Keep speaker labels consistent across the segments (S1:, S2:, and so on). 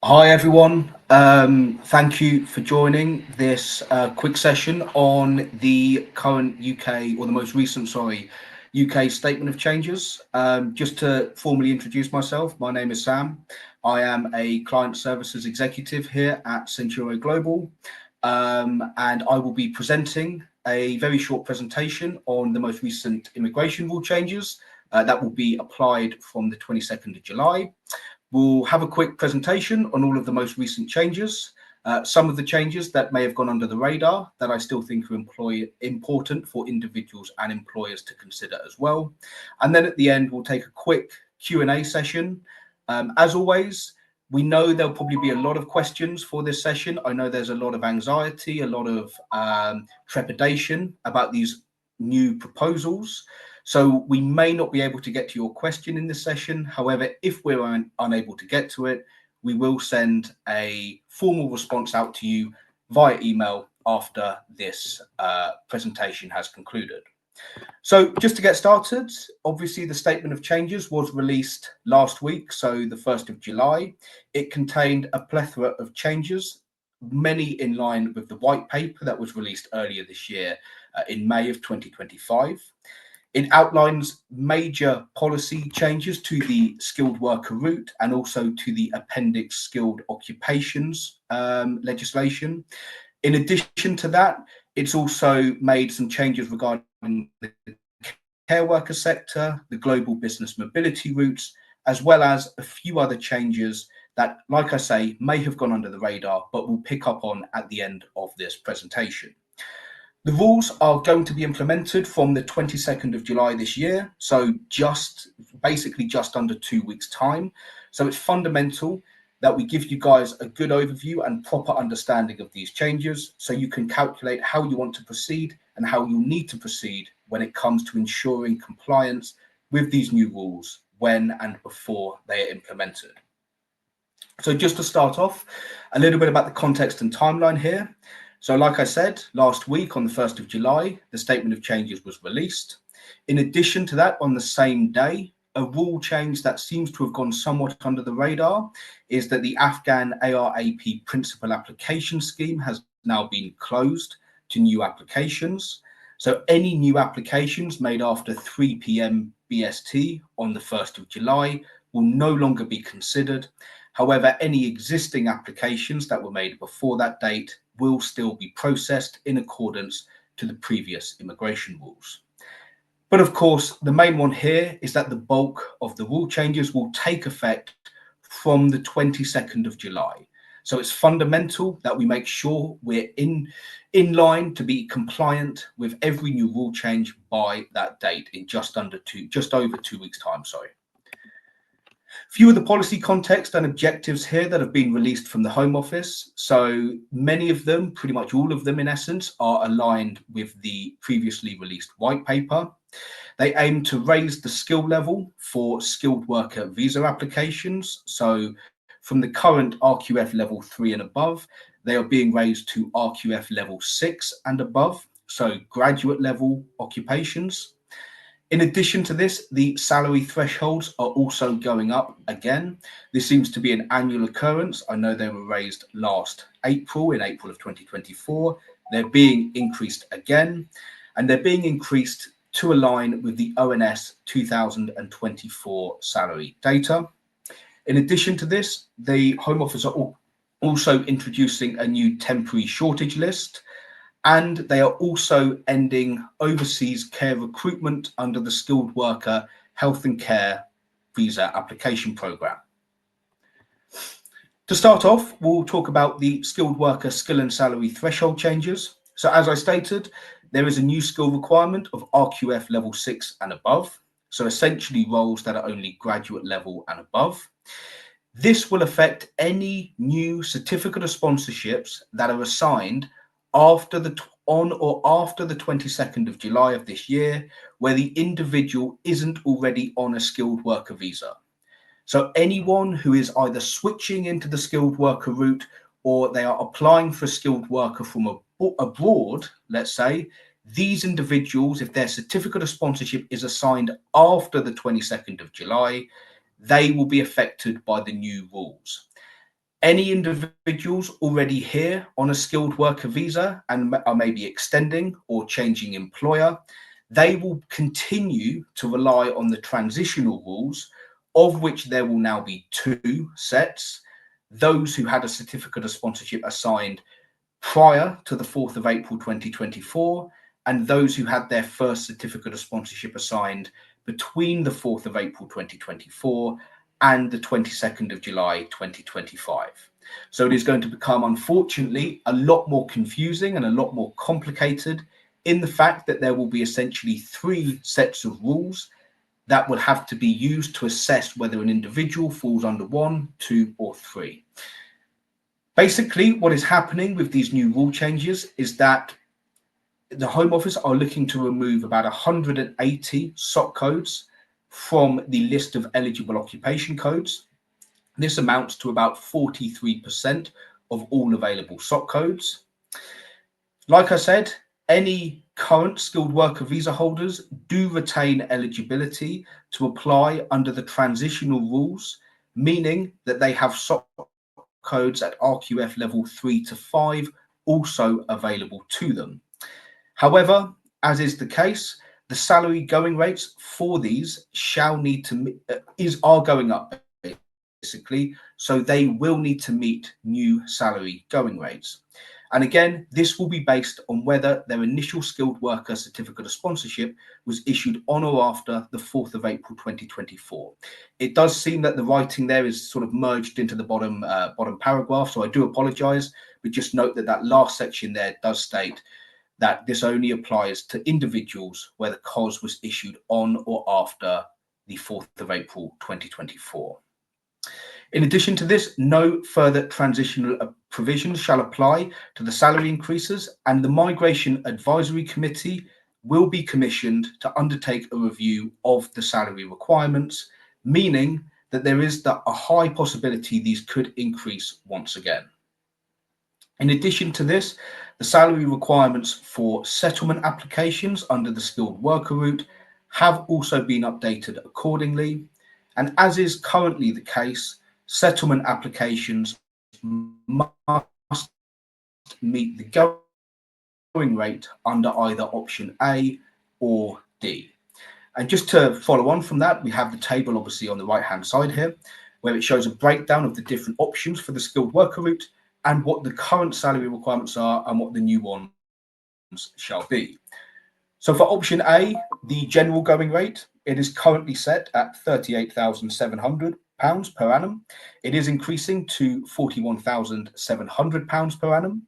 S1: Hi everyone. Thank you for joining this quick session on the current UK, or the most recent, UK Statement of Changes. Just to formally introduce myself, my name is Sam. I am a Client Services Executive here at Centuro Global, and I will be presenting a very short presentation on the most recent immigration rule changes that will be applied from the 22nd of July. We'll have a quick presentation on all of the most recent changes, some of the changes that may have gone under the radar that I still think are important for individuals and employers to consider as well. And then at the end, we'll take a quick Q&A session. As always, we know there'll probably be a lot of questions for this session. I know there's a lot of anxiety, a lot of trepidation about these new proposals. So we may not be able to get to your question in this session. However, if we're unable to get to it, we will send a formal response out to you via email after this presentation has concluded. So just to get started, obviously the Statement of Changes was released last week, so the 1st of July. It contained a plethora of changes, many in line with the white paper that was released earlier this year in May of 2025. It outlines major policy changes to the skilled worker route and also to the Appendix Skilled Occupations legislation. In addition to that, it's also made some changes regarding the care worker sector, the global business mobility routes, as well as a few other changes that, like I say, may have gone under the radar, but we'll pick up on at the end of this presentation. The rules are going to be implemented from the 22nd of July this year, so basically just under 2 weeks' time. So it's fundamental that we give you guys a good overview and proper understanding of these changes so you can calculate how you want to proceed and how you need to proceed when it comes to ensuring compliance with these new rules when and before they are implemented. So just to start off, a little bit about the context and timeline here. So like I said, last week on the 1st of July, the Statement of Changes was released. In addition to that, on the same day, a rule change that seems to have gone somewhat under the radar is that the Afghan ARAP Principal Application Scheme has now been closed to new applications. So any new applications made after 3 p.m. BST on the 1st of July will no longer be considered. However, any existing applications that were made before that date will still be processed in accordance to the previous immigration rules. But of course, the main one here is that the bulk of the rule changes will take effect from the 22nd of July. So it's fundamental that we make sure we're in line to be compliant with every new rule change by that date in just over 2 weeks' time. Few of the policy context and objectives here that have been released from the Home Office. So many of them, pretty much all of them in essence, are aligned with the previously released white paper. They aim to raise the skill level for skilled worker visa applications. So from the current RQF level 3 and above, they are being raised to RQF level 6 and above, so graduate level occupations. In addition to this, the salary thresholds are also going up again. This seems to be an annual occurrence. I know they were raised last April, in April of 2024. They're being increased again, and they're being increased to align with the ONS 2024 salary data. In addition to this, the Home Office are also introducing a new temporary shortage list, and they are also ending overseas care recruitment under the Skilled Worker Health and Care Visa Application Programme. To start off, we'll talk about the skilled worker skill and salary threshold changes. So as I stated, there is a new skill requirement of RQF level 6 and above. So essentially roles that are only graduate level and above. This will affect any new certificate of sponsorships that are assigned on or after the 22nd of July of this year, where the individual isn't already on a skilled worker visa. So anyone who is either switching into the skilled worker route or they are applying for a skilled worker from abroad, let's say, these individuals, if their certificate of sponsorship is assigned after the 22nd of July, they will be affected by the new rules. Any individuals already here on a skilled worker visa and are maybe extending or changing employer, they will continue to rely on the transitional rules, of which there will now be two sets. Those who had a certificate of sponsorship assigned prior to the 4th of April 2024, and those who had their first certificate of sponsorship assigned between the 4th of April 2024 and the 22nd of July 2025. So it is going to become, unfortunately, a lot more confusing and a lot more complicated in the fact that there will be essentially three sets of rules that would have to be used to assess whether an individual falls under 1, 2, or 3. Basically, what is happening with these new rule changes is that the Home Office are looking to remove about 180 SOC codes from the list of eligible occupation codes. This amounts to about 43% of all available SOC codes. Like I said, any current skilled worker visa holders do retain eligibility to apply under the transitional rules, meaning that they have SOC codes at RQF level 3 to 5 also available to them. However, as is the case, the salary going rates for these shall need to are going up basically, so they will need to meet new salary going rates. And again, this will be based on whether their initial skilled worker certificate of sponsorship was issued on or after the 4th of April 2024. It does seem that the writing there is sort of merged into the bottom paragraph, so I do apologize, but just note that that last section there does state that this only applies to individuals where the COS was issued on or after the 4th of April 2024. In addition to this, no further transitional provisions shall apply to the salary increases, and the Migration Advisory Committee will be commissioned to undertake a review of the salary requirements, meaning that there is a high possibility these could increase once again. In addition to this, the salary requirements for settlement applications under the skilled worker route have also been updated accordingly, and as is currently the case, settlement applications must meet the going rate under either option A or D. And just to follow on from that, we have the table obviously on the right hand side here, where it shows a breakdown of the different options for the skilled worker route and what the current salary requirements are and what the new ones shall be. So for option A, the general going rate, it is currently set at £38,700 per annum. It is increasing to £41,700 per annum.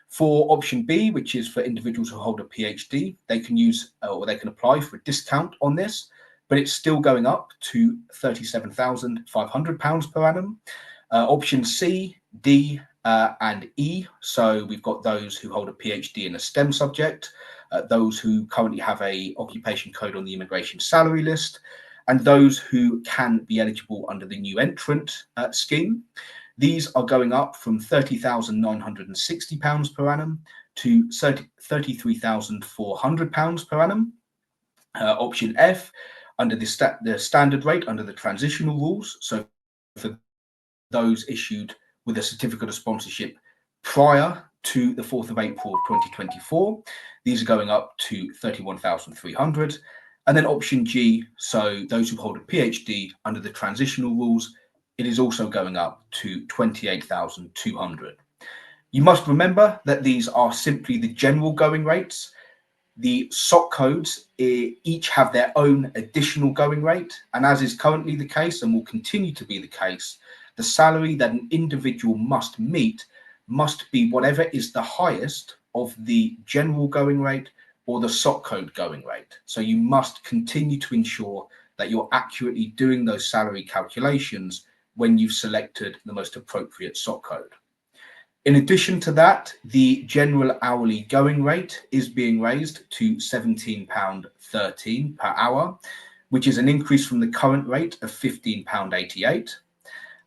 S1: For option B, which is for individuals who hold a PhD, they can use or they can apply for a discount on this, but it's still going up to £37,500 per annum. Option C, D, and E. So we've got those who hold a PhD in a STEM subject, those who currently have a occupation code on the immigration salary list, and those who can be eligible under the new entrant scheme. These are going up from £30,960 per annum to £33,400 per annum. Option F, under the standard rate under the transitional rules. So for those issued with a certificate of sponsorship prior to the 4th of April 2024, these are going up to £31,300. And then option G, so those who hold a PhD under the transitional rules, it is also going up to £28,200. You must remember that these are simply the general going rates. The SOC codes each have their own additional going rate, and as is currently the case and will continue to be the case, the salary that an individual must meet must be whatever is the highest of the general going rate or the SOC code going rate. So you must continue to ensure that you're accurately doing those salary calculations when you've selected the most appropriate SOC code. In addition to that, the general hourly going rate is being raised to £17.13 per hour, which is an increase from the current rate of £15.88.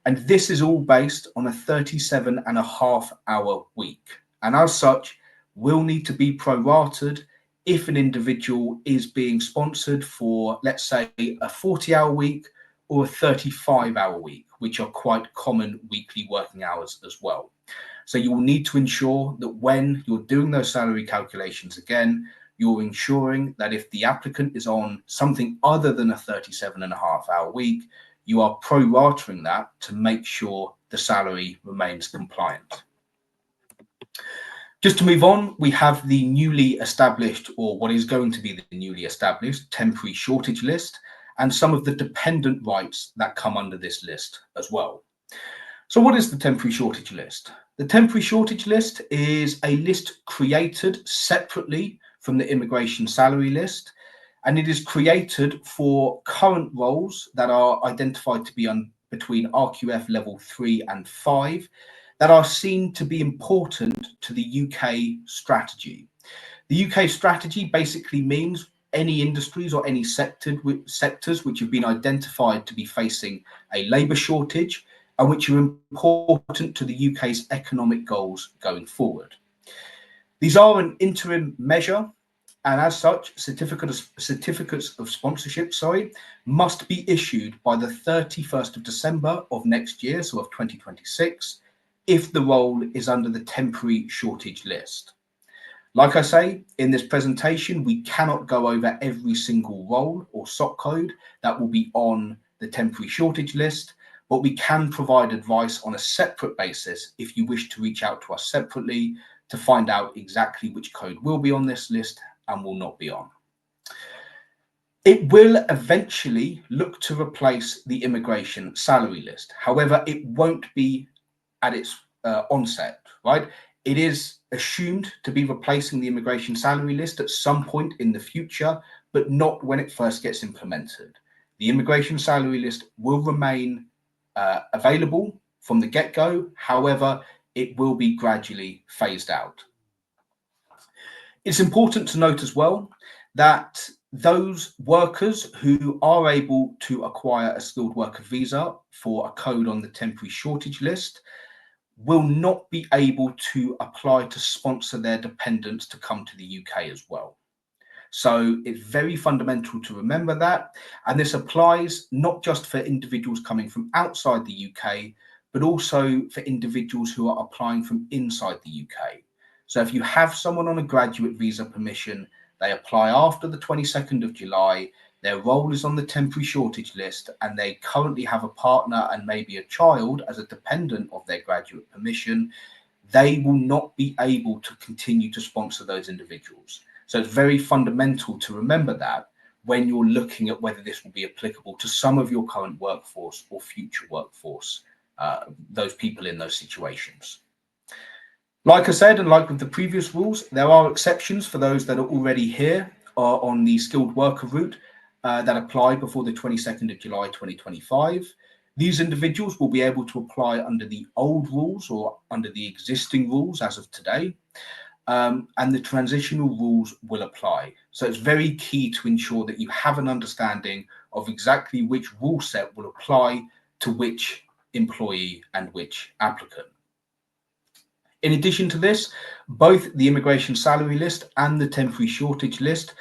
S1: And this is all based on a 37.5-hour week. And as such, will need to be prorated if an individual is being sponsored for, let's say, a 40-hour week or a 35-hour week, which are quite common weekly working hours as well. So you will need to ensure that when you're doing those salary calculations again, you're ensuring that if the applicant is on something other than a 37.5-hour week, you are pro-ratering that to make sure the salary remains compliant. Just to move on, we have the newly established, or what is going to be the newly established, temporary shortage list, and some of the dependent rights that come under this list as well. So what is the temporary shortage list? The temporary shortage list is a list created separately from the immigration salary list, and it is created for current roles that are identified to be between RQF level 3 and 5 that are seen to be important to the UK strategy. The UK strategy basically means any industries or any sectors which have been identified to be facing a labour shortage and which are important to the UK's economic goals going forward. These are an interim measure, and as such, certificates of sponsorship, must be issued by the 31st of December of next year, so of 2026, if the role is under the temporary shortage list. Like I say, in this presentation, we cannot go over every single role or SOC code that will be on the temporary shortage list, but we can provide advice on a separate basis if you wish to reach out to us separately to find out exactly which code will be on this list and will not be on. It will eventually look to replace the immigration salary list. However, it won't be at its onset, right? It is assumed to be replacing the immigration salary list at some point in the future, but not when it first gets implemented. The immigration salary list will remain available from the get-go. However, it will be gradually phased out. It's important to note as well that those workers who are able to acquire a skilled worker visa for a code on the temporary shortage list will not be able to apply to sponsor their dependents to come to the UK as well. So it's very fundamental to remember that. And this applies not just for individuals coming from outside the UK, but also for individuals who are applying from inside the UK. So if you have someone on a graduate visa permission, they apply after the 22nd of July, their role is on the temporary shortage list, and they currently have a partner and maybe a child as a dependent of their graduate permission, they will not be able to continue to sponsor those individuals. So it's very fundamental to remember that when you're looking at whether this will be applicable to some of your current workforce or future workforce, those people in those situations. Like I said, and like with the previous rules, there are exceptions for those that are already here on the skilled worker route that applied before the 22nd of July 2025. These individuals will be able to apply under the old rules or under the existing rules as of today, and the transitional rules will apply. So it's very key to ensure that you have an understanding of exactly which rule set will apply to which employee and which applicant. In addition to this, both the immigration salary list and the temporary shortage list,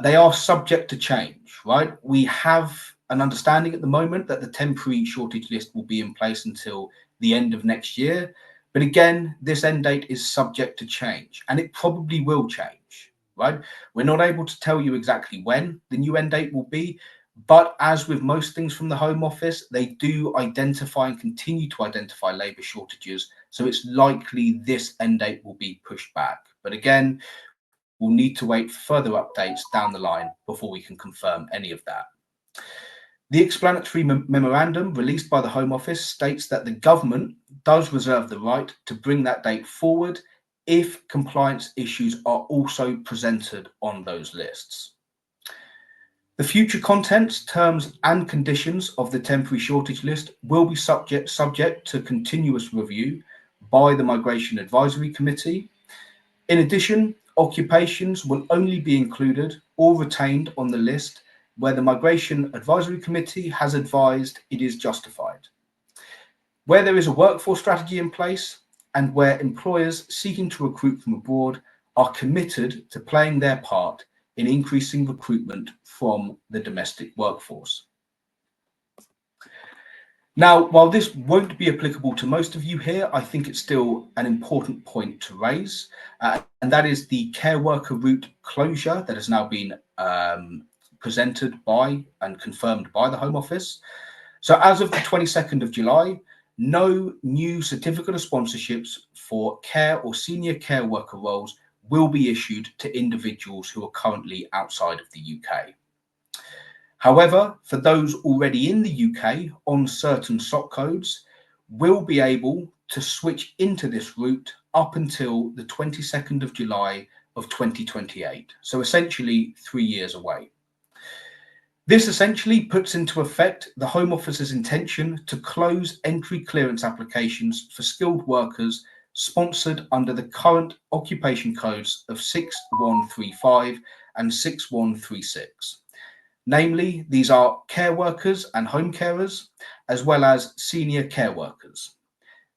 S1: they are subject to change, right? We have an understanding at the moment that the temporary shortage list will be in place until the end of next year. But again, this end date is subject to change, and it probably will change, right? We're not able to tell you exactly when the new end date will be, but as with most things from the Home Office, they do identify and continue to identify labour shortages. So it's likely this end date will be pushed back. But again, we'll need to wait for further updates down the line before we can confirm any of that. The explanatory memorandum released by the Home Office states that the government does reserve the right to bring that date forward if compliance issues are also presented on those lists. The future contents, terms and conditions of the temporary shortage list will be subject to continuous review by the Migration Advisory Committee. In addition, occupations will only be included or retained on the list where the Migration Advisory Committee has advised it is justified. Where there is a workforce strategy in place and where employers seeking to recruit from abroad are committed to playing their part in increasing recruitment from the domestic workforce. Now, while this won't be applicable to most of you here, I think it's still an important point to raise, and that is the care worker route closure that has now been presented by and confirmed by the Home Office. So as of the 22nd of July, no new certificate of sponsorships for care or senior care worker roles will be issued to individuals who are currently outside of the UK. However, for those already in the UK on certain SOC codes, will be able to switch into this route up until the 22nd of July of 2028. So essentially 3 years away. This essentially puts into effect the Home Office's intention to close entry clearance applications for skilled workers sponsored under the current occupation codes of 6135 and 6136. Namely, these are care workers and home carers, as well as senior care workers.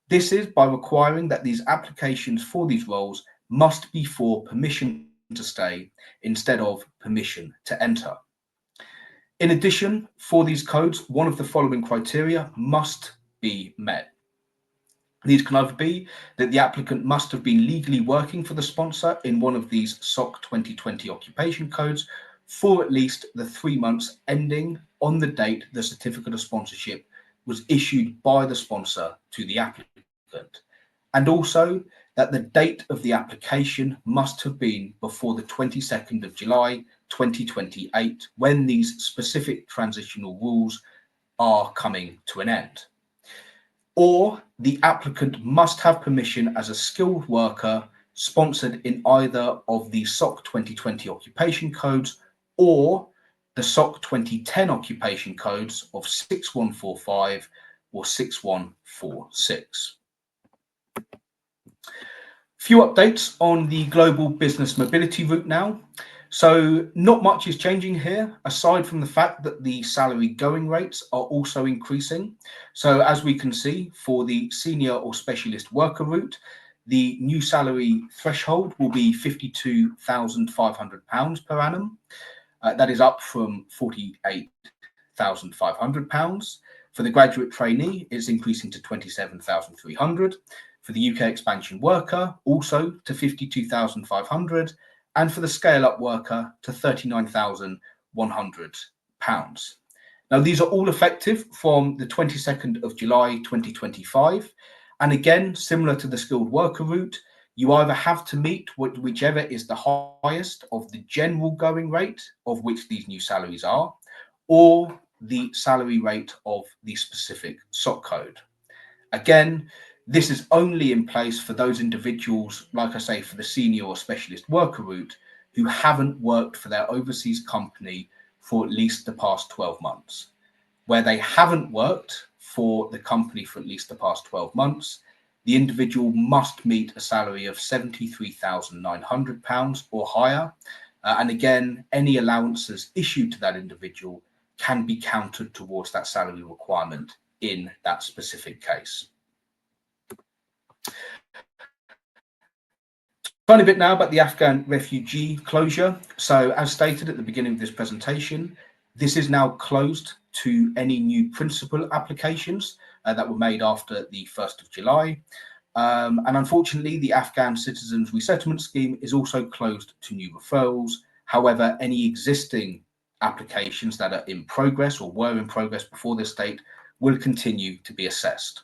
S1: This is by requiring that these applications for these roles must be for permission to stay instead of permission to enter. In addition, for these codes, one of the following criteria must be met. These can either be that the applicant must have been legally working for the sponsor in one of these SOC 2020 occupation codes for at least the 3 months ending on the date the certificate of sponsorship was issued by the sponsor to the applicant. And also that the date of the application must have been before the 22nd of July 2028, when these specific transitional rules are coming to an end. Or the applicant must have permission as a skilled worker sponsored in either of the SOC 2020 occupation codes or the SOC 2010 occupation codes of 6145 or 6146. Few updates on the global business mobility route now. So not much is changing here, aside from the fact that the salary going rates are also increasing. So as we can see, for the senior or specialist worker route, the new salary threshold will be £52,500 per annum. That is up from £48,500. For the graduate trainee, it's increasing to £27,300. For the UK expansion worker, also to £52,500, and for the scale-up worker to £39,100. Now, these are all effective from the 22nd of July 2025. And again, similar to the skilled worker route, you either have to meet whichever is the highest of the general going rate of which these new salaries are, or the salary rate of the specific SOC code. Again, this is only in place for those individuals, like I say, for the senior or specialist worker route, who haven't worked for their overseas company for at least the past 12 months. Where they haven't worked for the company for at least the past 12 months, the individual must meet a salary of £73,900 or higher. And again, any allowances issued to that individual can be counted towards that salary requirement in that specific case. Tiny bit now about the Afghan refugee closure. So as stated at the beginning of this presentation, this is now closed to any new principal applications that were made after the 1st of July. And unfortunately, the Afghan Citizens Resettlement Scheme is also closed to new referrals. However, any existing applications that are in progress or were in progress before this date will continue to be assessed.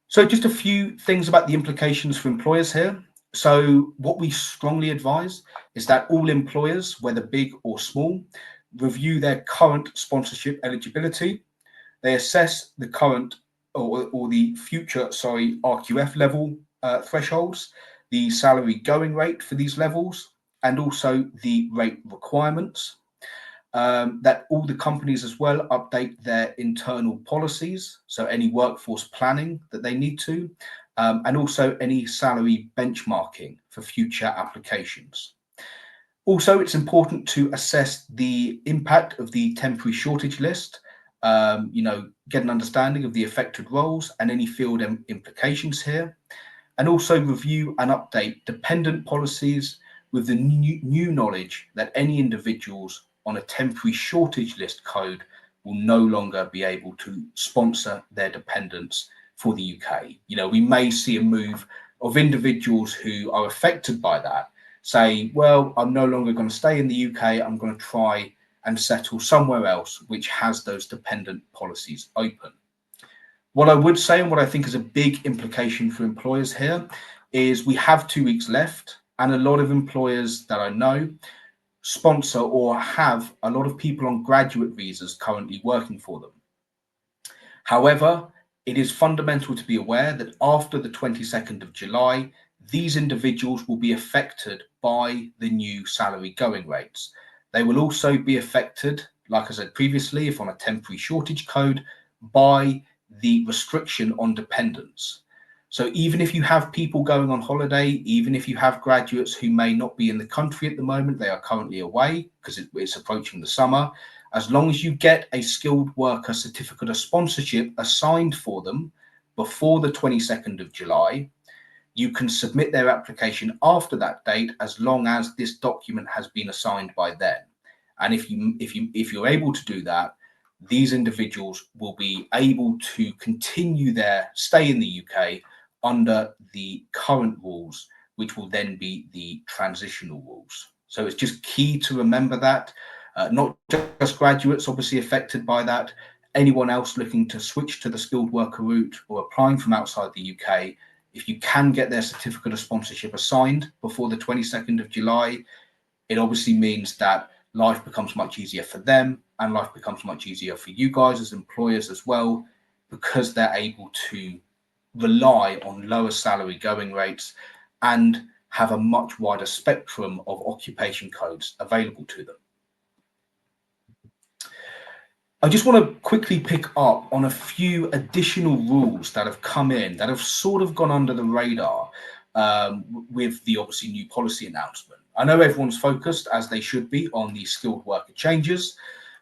S1: So just a few things about the implications for employers here. So what we strongly advise is that all employers, whether big or small, review their current sponsorship eligibility. They assess the current or the future, RQF level thresholds, the salary going rate for these levels, and also the rate requirements. That all the companies as well update their internal policies, so any workforce planning that they need to, and also any salary benchmarking for future applications. Also, it's important to assess the impact of the temporary shortage list, get an understanding of the affected roles and any field implications here, and also review and update dependent policies with the new knowledge that any individuals on a temporary shortage list code will no longer be able to sponsor their dependents for the UK. We may see a move of individuals who are affected by that say, well, I'm no longer going to stay in the UK, I'm going to try and settle somewhere else which has those dependent policies open. What I would say, and what I think is a big implication for employers here, is we have 2 weeks left, and a lot of employers that I know sponsor or have a lot of people on graduate visas currently working for them. However, it is fundamental to be aware that after the 22nd of July, these individuals will be affected by the new salary going rates. They will also be affected, like I said previously, if on a temporary shortage code, by the restriction on dependents. So even if you have people going on holiday, even if you have graduates who may not be in the country at the moment, they are currently away because it's approaching the summer, as long as you get a skilled worker certificate of sponsorship assigned for them before the 22nd of July, you can submit their application after that date as long as this document has been assigned by then. And if you're able to do that, these individuals will be able to continue their stay in the UK under the current rules, which will then be the transitional rules. So it's just key to remember that. Not just graduates obviously affected by that, anyone else looking to switch to the skilled worker route or applying from outside the UK, if you can get their certificate of sponsorship assigned before the 22nd of July, it obviously means that life becomes much easier for them and life becomes much easier for you guys as employers as well, because they're able to rely on lower salary going rates and have a much wider spectrum of occupation codes available to them. I just want to quickly pick up on a few additional rules that have come in that have sort of gone under the radar with the obviously new policy announcement. I know everyone's focused, as they should be, on the skilled worker changes,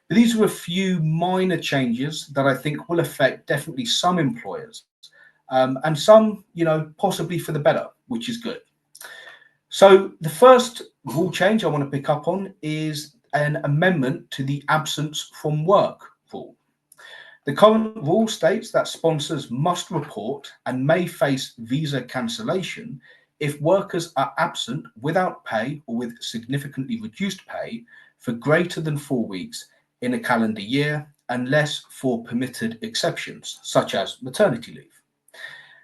S1: but these are a few minor changes that I think will affect definitely some employers and some, possibly for the better, which is good. So the first rule change I want to pick up on is an amendment to the absence from work rule. The current rule states that sponsors must report and may face visa cancellation if workers are absent without pay or with significantly reduced pay for greater than 4 weeks in a calendar year, unless for permitted exceptions, such as maternity leave.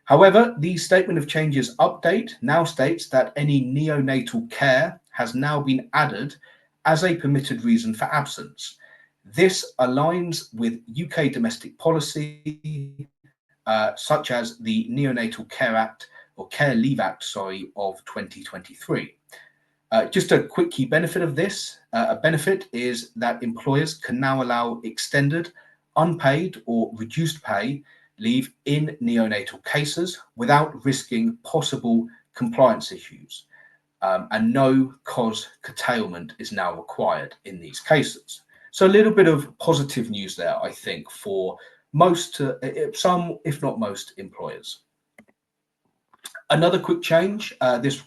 S1: However, the Statement of Changes update now states that any neonatal care has now been added as a permitted reason for absence. This aligns with UK domestic policy, such as the Neonatal Care Act, or Care Leave Act, of 2023. Just a quick key benefit of this, a benefit is that employers can now allow extended, unpaid or reduced pay leave in neonatal cases without risking possible compliance issues. And no cause curtailment is now required in these cases. So a little bit of positive news there, I think, for most, some, if not most, employers. Another quick change, this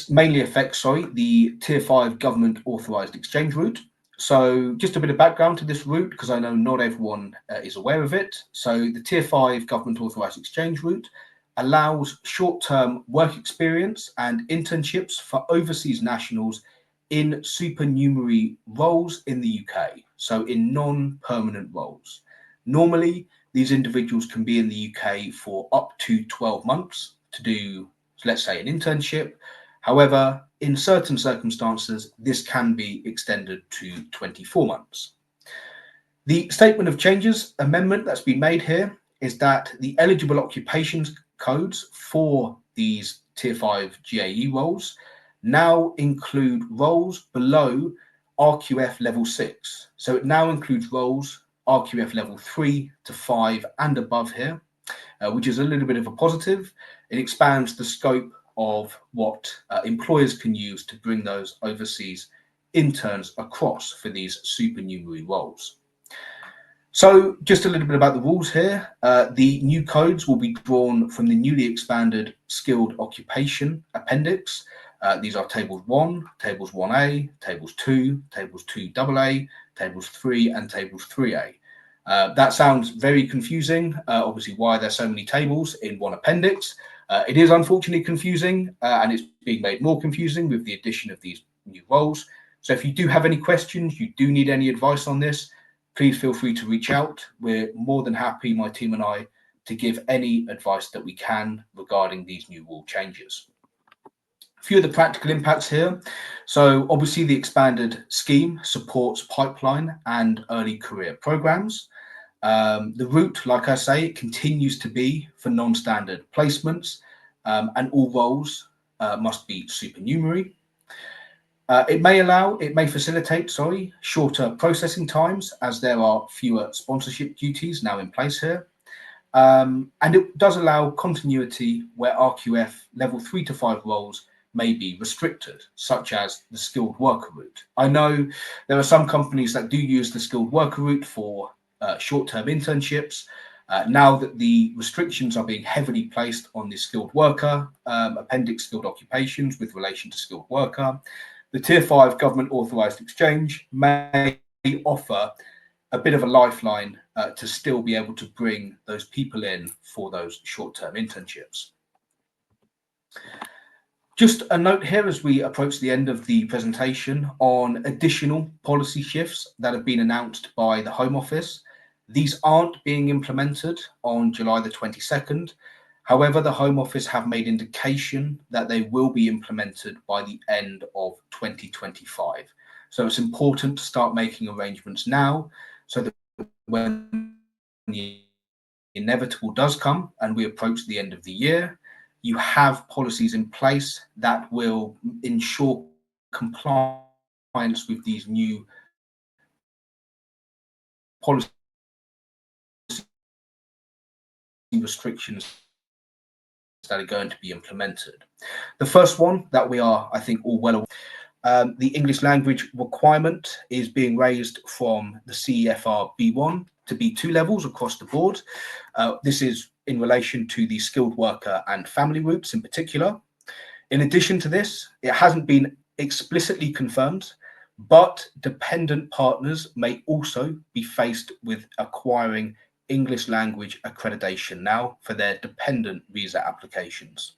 S1: mainly affects, the Tier 5 government authorised exchange route. So just a bit of background to this route, because I know not everyone is aware of it. So the Tier 5 government authorised exchange route allows short-term work experience and internships for overseas nationals in supernumerary roles in the UK, so in non-permanent roles. Normally, these individuals can be in the UK for up to 12 months to do, let's say, an internship. However, in certain circumstances, this can be extended to 24 months. The Statement of Changes amendment that's been made here is that the eligible occupations codes for these Tier 5 GAE roles now include roles below RQF level 6. So it now includes roles RQF level 3 to 5 and above here, which is a little bit of a positive. It expands the scope of what employers can use to bring those overseas interns across for these supernumerary roles. So just a little bit about the rules here. The new codes will be drawn from the newly expanded Skilled Occupation Appendix, These are tables 1, tables 1A, tables 2, tables 2AA, tables 3, and tables 3A. That sounds very confusing. Obviously, why there's so many tables in one appendix. It is unfortunately confusing, and it's being made more confusing with the addition of these new roles. So if you do have any questions, you do need any advice on this, please feel free to reach out. We're more than happy, my team and I, to give any advice that we can regarding these new rule changes. A few of the practical impacts here. So obviously the expanded scheme supports pipeline and early career programs. The route, like I say, it continues to be for non-standard placements, and all roles must be supernumerary. It may facilitate, shorter processing times as there are fewer sponsorship duties now in place here. And it does allow continuity where RQF level 3 to 5 roles may be restricted, such as the skilled worker route. I know there are some companies that do use the skilled worker route for short-term internships. Now that the restrictions are being heavily placed on the skilled worker, Appendix Skilled Occupations with relation to skilled worker, the Tier 5 government authorised exchange may offer a bit of a lifeline to still be able to bring those people in for those short-term internships. Just a note here as we approach the end of the presentation on additional policy shifts that have been announced by the Home Office. These aren't being implemented on July the 22nd. However, the Home Office have made indication that they will be implemented by the end of 2025. So it's important to start making arrangements now so that when the inevitable does come and we approach the end of the year, you have policies in place that will ensure compliance with these new policy restrictions that are going to be implemented. The first one that we are, I think, all well aware, the English language requirement is being raised from the CEFR B1 to B2 levels across the board. This is in relation to the skilled worker and family routes in particular. In addition to this, it hasn't been explicitly confirmed, but dependent partners may also be faced with acquiring English language accreditation now for their dependent visa applications.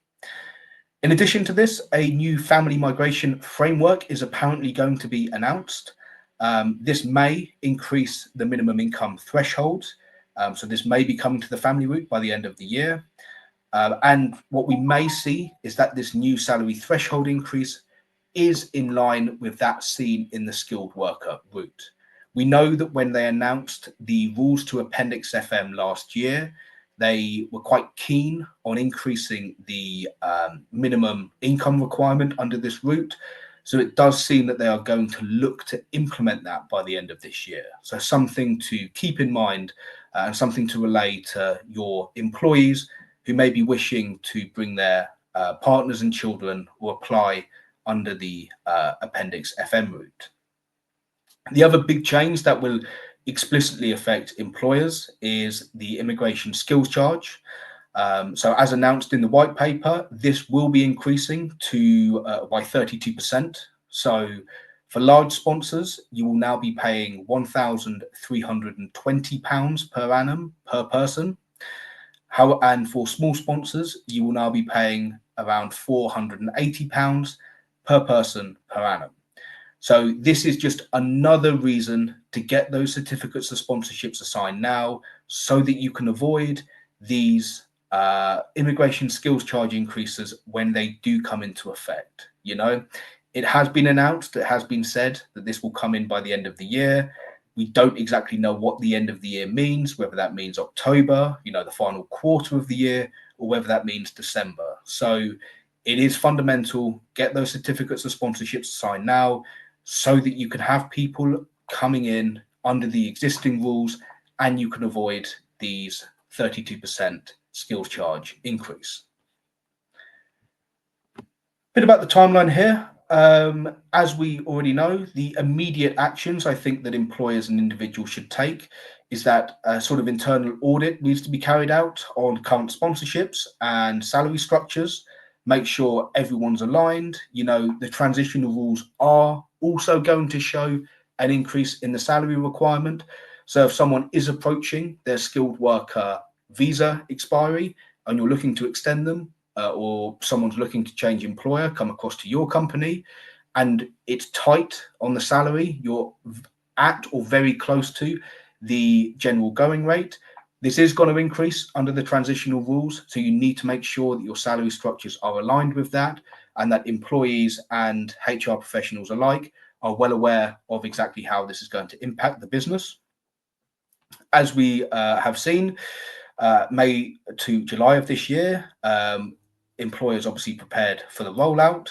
S1: In addition to this, a new family migration framework is apparently going to be announced. This may increase the minimum income threshold. So this may be coming to the family route by the end of the year. And what we may see is that this new salary threshold increase is in line with that seen in the skilled worker route. We know that when they announced the rules to Appendix FM last year, they were quite keen on increasing the minimum income requirement under this route. So it does seem that they are going to look to implement that by the end of this year. So something to keep in mind and something to relay to your employees who may be wishing to bring their partners and children or apply under the Appendix FM route. The other big change that will explicitly affect employers is the immigration skills charge. So as announced in the white paper, this will be increasing to by 32%. So for large sponsors, you will now be paying £1,320 per annum per person. And for small sponsors, you will now be paying around £480 per person per annum. So this is just another reason to get those certificates of sponsorships assigned now so that you can avoid these immigration skills charge increases when they do come into effect. You know, it has been announced, it has been said that this will come in by the end of the year. We don't exactly know what the end of the year means, whether that means October, you know, the final quarter of the year, or whether that means December. So it is fundamental, get those certificates of sponsorships signed now so that you can have people coming in under the existing rules and you can avoid these 32% skills charge increase. A bit about the timeline here. As we already know, the immediate actions I think that employers and individuals should take is that a sort of internal audit needs to be carried out on current sponsorships and salary structures. make sure everyone's aligned. The transitional rules are also going to show an increase in the salary requirement. So if someone is approaching their skilled worker visa expiry and you're looking to extend them, or someone's looking to change employer, come across to your company, and it's tight on the salary, you're at or very close to the general going rate, this is going to increase under the transitional rules. So you need to make sure that your salary structures are aligned with that, and that employees and HR professionals alike are well aware of exactly how this is going to impact the business. As we have seen, May to July of this year, employers obviously prepared for the rollout,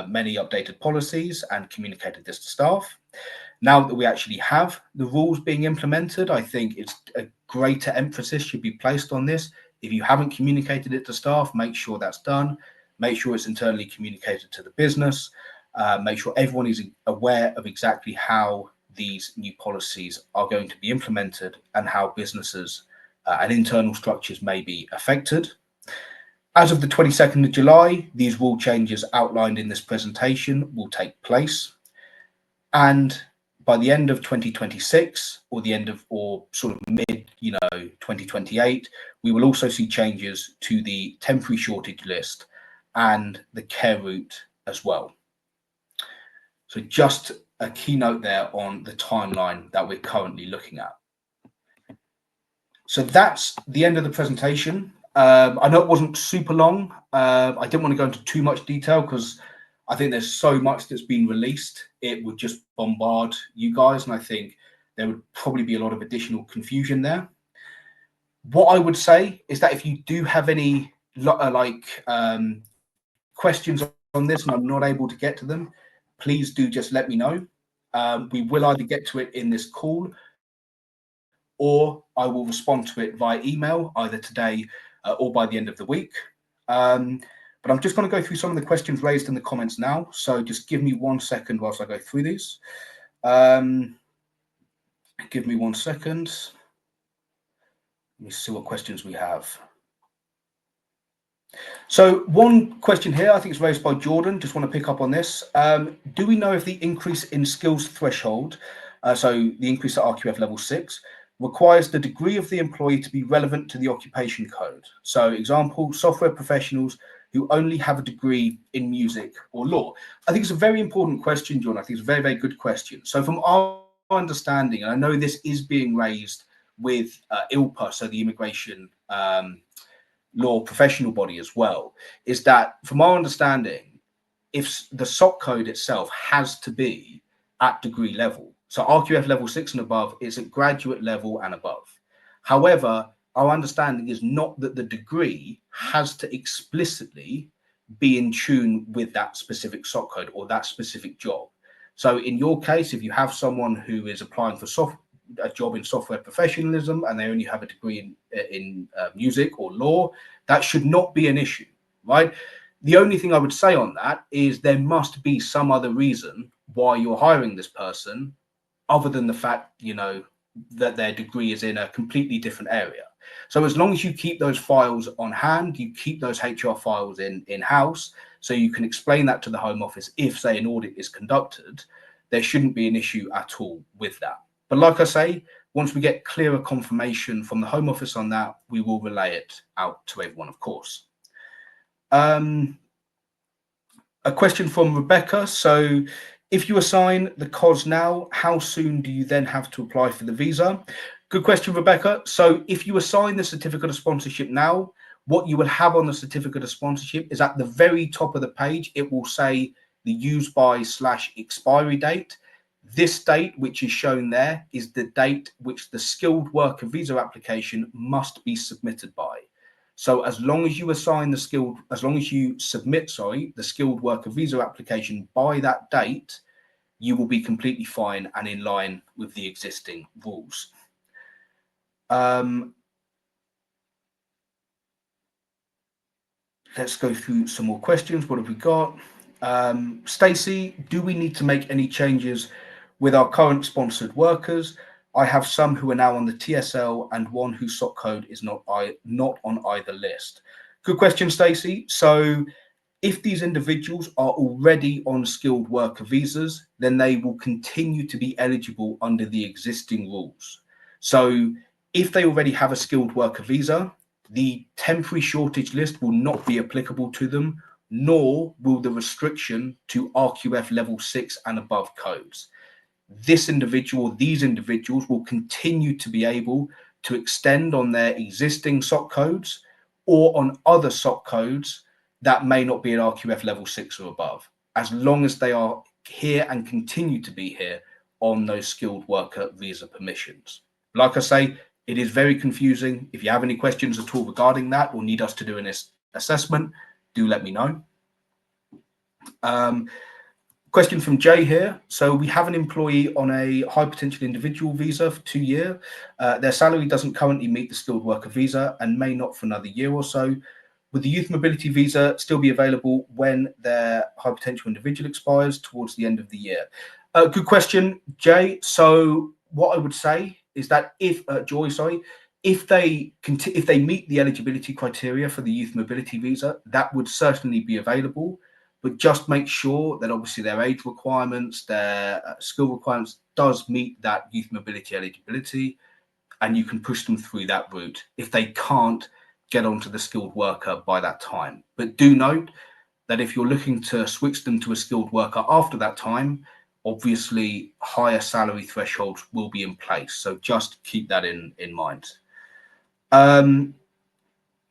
S1: many updated policies and communicated this to staff. Now that we actually have the rules being implemented, I think it's a greater emphasis should be placed on this. If you haven't communicated it to staff, make sure that's done. Make sure it's internally communicated to the business. Make sure everyone is aware of exactly how these new policies are going to be implemented and how businesses and internal structures may be affected. As of the 22nd of July, these rule changes outlined in this presentation will take place. And by the end of 2026 or sort of mid 2028, we will also see changes to the temporary shortage list and the care route as well. So just a keynote there on the timeline that we're currently looking at. So that's the end of the presentation. I know it wasn't super long. I didn't want to go into too much detail because I think there's so much that's been released, it would just bombard you guys. And I think there would probably be a lot of additional confusion there. What I would say is that if you do have any questions on this and I'm not able to get to them, please do just let me know. We will either get to it in this call or I will respond to it via email either today or by the end of the week. But I'm just going to go through some of the questions raised in the comments now. So just give me 1 second whilst I go through these. Give me 1 second. Let me see what questions we have. So one question here, I think it's raised by Jordan. Just want to pick up on this. Do we know if the increase in skills threshold, so the increase at RQF level 6, requires the degree of the employee to be relevant to the occupation code? So example, software professionals who only have a degree in music or law. I think it's a very important question, John. I think it's a very, very good question. So from our understanding, and I know this is being raised with ILPA, so the Immigration Law Professional Body as well, is that from our understanding, if the SOC code itself has to be at degree level, so RQF level 6 and above is at graduate level and above. However, our understanding is not that the degree has to explicitly be in tune with that specific SOC code or that specific job. So in your case, if you have someone who is applying for a job in software professionalism and they only have a degree in music or law, that should not be an issue, right? The only thing I would say on that is there must be some other reason why you're hiring this person other than the fact, that their degree is in a completely different area. So as long as you keep those files on hand, you keep those HR files in-house, so you can explain that to the Home Office if, say, an audit is conducted, there shouldn't be an issue at all with that. But like I say, once we get clearer confirmation from the Home Office on that, we will relay it out to everyone, of course. A question from Rebecca. So if you assign the COS now, how soon do you then have to apply for the visa? Good question, Rebecca. So if you assign the certificate of sponsorship now, what you will have on the certificate of sponsorship is at the very top of the page, it will say the use by / expiry date. This date, which is shown there, is the date which the skilled worker visa application must be submitted by. So as long as you submit the skilled worker visa application by that date, you will be completely fine and in line with the existing rules. Let's go through some more questions. What have we got? Stacey, do we need to make any changes with our current sponsored workers? I have some who are now on the TSL and one whose SOC code is not on either list. Good question, Stacey. So If these individuals are already on skilled worker visas, then they will continue to be eligible under the existing rules. So if they already have a skilled worker visa, the temporary shortage list will not be applicable to them, nor will the restriction to RQF level 6 and above codes. These individuals will continue to be able to extend on their existing SOC codes or on other SOC codes that may not be at RQF level 6 or above, as long as they are here and continue to be here on those skilled worker visa permissions. Like I say, it is very confusing. If you have any questions at all regarding that or need us to do an assessment, do let me know. Question from Jay here. So we have an employee on a high potential individual visa for 2 years. Their salary doesn't currently meet the skilled worker visa and may not for another year or so. Would the youth mobility visa still be available when their high potential individual expires towards the end of the year? Good question, Jay. So what I would say is that if they meet the eligibility criteria for the youth mobility visa, that would certainly be available. But just make sure that obviously their age requirements, their skill requirements does meet that youth mobility eligibility, and you can push them through that route if they can't get onto the skilled worker by that time. But do note that if you're looking to switch them to a skilled worker after that time, obviously higher salary thresholds will be in place. So just keep that in mind.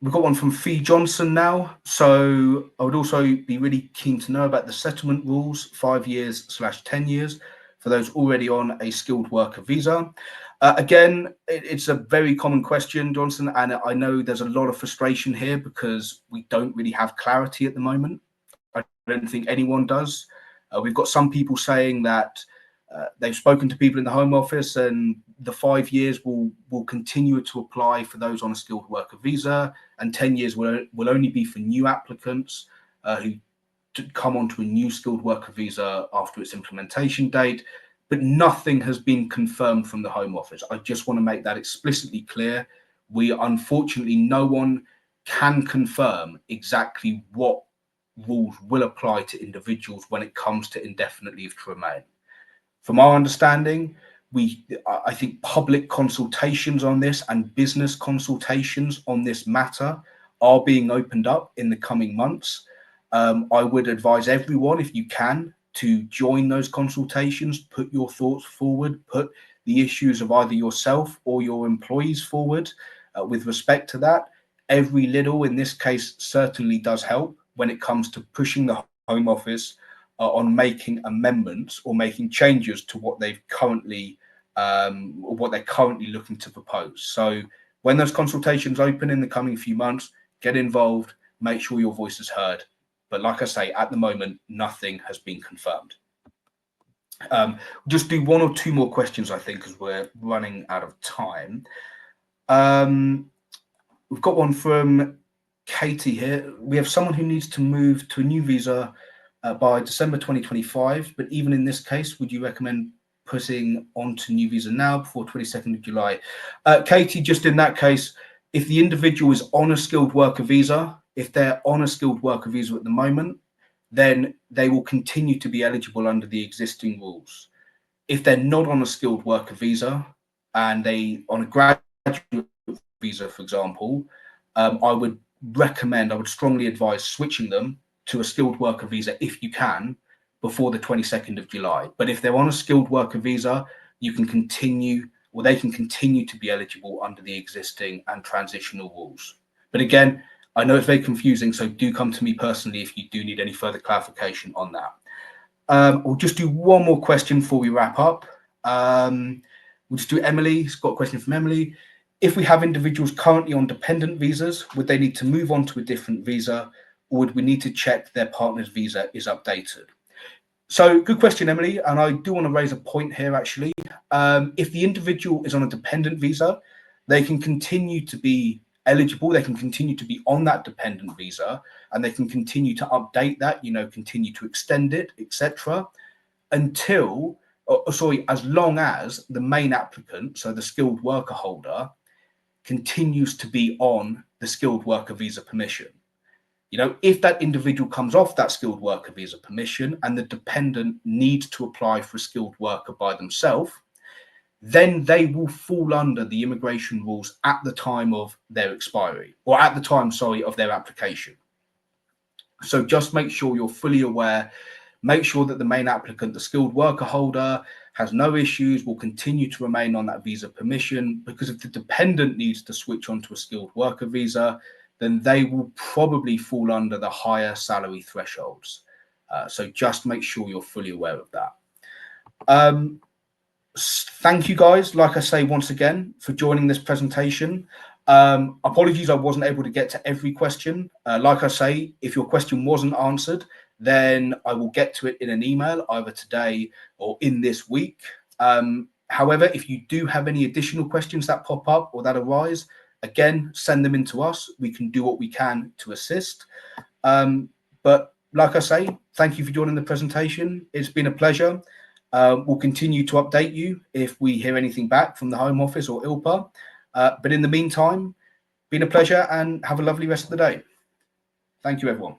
S1: We've got one from Fee Johnson now. So I would also be really keen to know about the settlement rules, 5 years/10 years, for those already on a skilled worker visa. Again, it's a very common question, Johnson, and I know there's a lot of frustration here because we don't really have clarity at the moment. I don't think anyone does. We've got some people saying that they've spoken to people in the Home Office and the 5 years will continue to apply for those on a skilled worker visa, and 10 years will only be for new applicants who come onto a new skilled worker visa after its implementation date. But nothing has been confirmed from the Home Office. I just want to make that explicitly clear. Unfortunately, no one can confirm exactly what rules will apply to individuals when it comes to indefinite leave to remain. From our understanding, I think public consultations on this and business consultations on this matter are being opened up in the coming months. I would advise everyone, if you can, to join those consultations, put your thoughts forward, put the issues of either yourself or your employees forward with respect to that. Every little, in this case, certainly does help when it comes to pushing the Home Office on making amendments or making changes to what they're currently looking to propose. So when those consultations open in the coming few months, get involved, make sure your voice is heard. But like I say, at the moment, nothing has been confirmed. Just do one or two more questions, I think, because we're running out of time. We've got one from Katie here. We have someone who needs to move to a new visa by December 2025, but even in this case, would you recommend putting onto new visa now before 22nd of July? Katie, just in that case, if the individual is on a skilled worker visa, if they're on a skilled worker visa at the moment, then they will continue to be eligible under the existing rules. If they're not on a skilled worker visa and they on a graduate visa, for example, I would strongly advise switching them to a skilled worker visa if you can before the 22nd of July. But if they're on a skilled worker visa, they can continue to be eligible under the existing and transitional rules. But again, I know it's very confusing, so do come to me personally if you do need any further clarification on that. We'll just do one more question before we wrap up. We'll just do Emily. It's got a question from Emily. If we have individuals currently on dependent visas, would they need to move on to a different visa, or would we need to check their partner's visa is updated? So good question, Emily. And I do want to raise a point here, actually. If the individual is on a dependent visa, they can continue to be eligible. They can continue to be on that dependent visa, and they can continue to update that, continue to extend it, etc. As long as the main applicant, so the skilled worker holder, continues to be on the skilled worker visa permission. If that individual comes off that skilled worker visa permission and the dependent needs to apply for a skilled worker by themselves, then they will fall under the immigration rules at the time of their expiry, or at the time, of their application. So just make sure you're fully aware. Make sure that the main applicant, the skilled worker holder, has no issues, will continue to remain on that visa permission, because if the dependent needs to switch onto a skilled worker visa, then they will probably fall under the higher salary thresholds. So just make sure you're fully aware of that. Thank you guys, like I say, once again, for joining this presentation. Apologies, I wasn't able to get to every question. Like I say, if your question wasn't answered, then I will get to it in an email either today or in this week. However, if you do have any additional questions that pop up or that arise, again, send them in to us. We can do what we can to assist. But like I say, thank you for joining the presentation. It's been a pleasure. We'll continue to update you if we hear anything back from the Home Office or ILPA. But in the meantime, been a pleasure, and have a lovely rest of the day. Thank you, everyone.